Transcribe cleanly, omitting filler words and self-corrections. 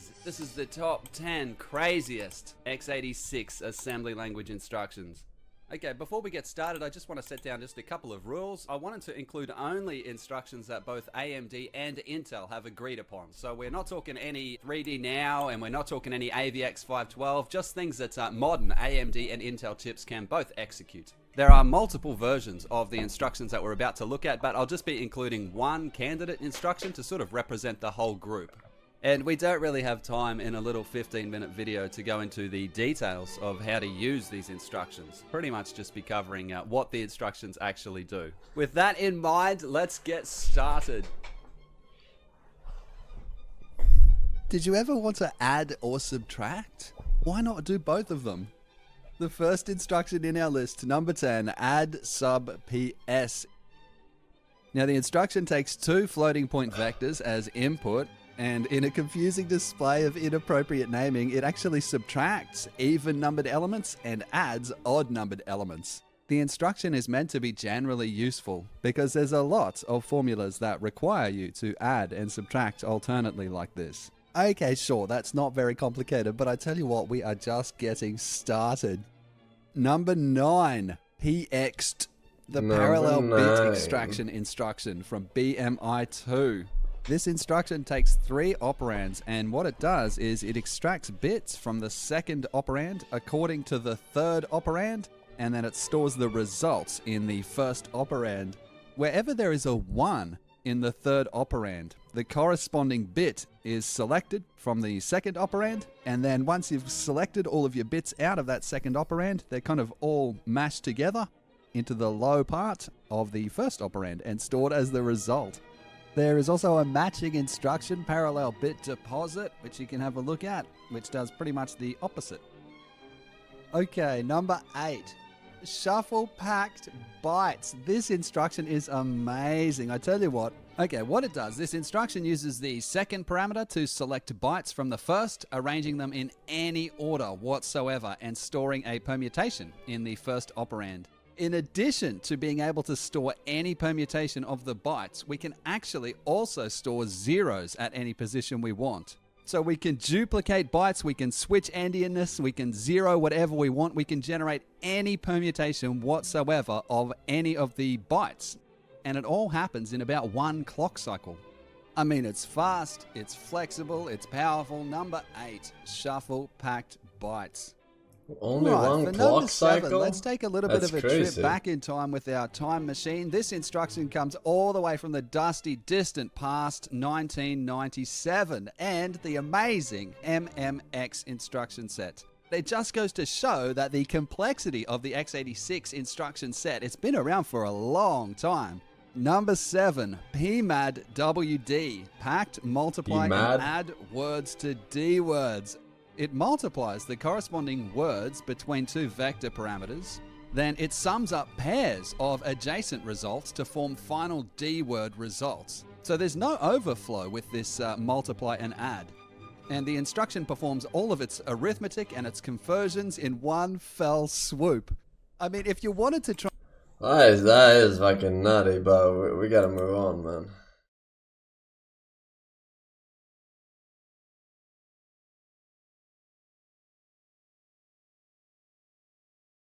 guys. This is the top 10 craziest x86 assembly language instructions. Okay, before we get started, I just want to set down just a couple of rules. I wanted to include only instructions that both AMD and Intel have agreed upon. So we're not talking any 3D Now, and we're not talking any AVX 512, just things that modern AMD and Intel chips can both execute. There are multiple versions of the instructions that we're about to look at, but I'll just be including one candidate instruction to sort of represent the whole group. And we don't really have time in a little 15-minute video to go into the details of how to use these instructions. Pretty much just be covering what the instructions actually do. With that in mind, let's get started. Did you ever want to add or subtract? Why not do both of them? The first instruction in our list, number 10, add sub PS. Now the instruction takes two floating point vectors as input, and in a confusing display of inappropriate naming, it actually subtracts even numbered elements and adds odd numbered elements. The instruction is meant to be generally useful because there's a lot of formulas that require you to add and subtract alternately like this. Okay, sure, that's not very complicated, but I tell you what, we are just getting started. Number 9, PX'd, the parallel bit extraction instruction from BMI2. This instruction takes 3 operands, and what it does is it extracts bits from the second operand according to the third operand, and then it stores the results in the first operand. Wherever there is a 1 in the third operand, the corresponding bit is selected from the second operand, and then once you've selected all of your bits out of that second operand, they're kind of all mashed together into the low part of the first operand and stored as the result. There is also a matching instruction, parallel bit deposit, which you can have a look at, which does pretty much the opposite. Okay, number 8. Shuffle packed bytes. This instruction is amazing. I tell you what. Okay, what it does, this instruction uses the second parameter to select bytes from the first, arranging them in any order whatsoever, and storing a permutation in the first operand. In addition to being able to store any permutation of the bytes, we can actually also store zeros at any position we want. So we can duplicate bytes, we can switch endianness, we can zero whatever we want, we can generate any permutation whatsoever of any of the bytes. And it all happens in about 1 clock cycle. I mean, it's fast, it's flexible, it's powerful. Number 8, shuffle packed bytes. Only one clock cycle? 7, let's take a little bit of a trip back in time with our time machine. This instruction comes all the way from the dusty, distant past 1997 and the amazing MMX instruction set. It just goes to show that the complexity of the x86 instruction set, it's been around for a long time. Number 7, PMAD-WD, packed, multiply, and add words to D words. It multiplies the corresponding words between 2 vector parameters. Then it sums up pairs of adjacent results to form final D-word results. So there's no overflow with this multiply and add. And the instruction performs all of its arithmetic and its conversions in one fell swoop. I mean, if you wanted to try... That is fucking nutty, but we gotta move on, man.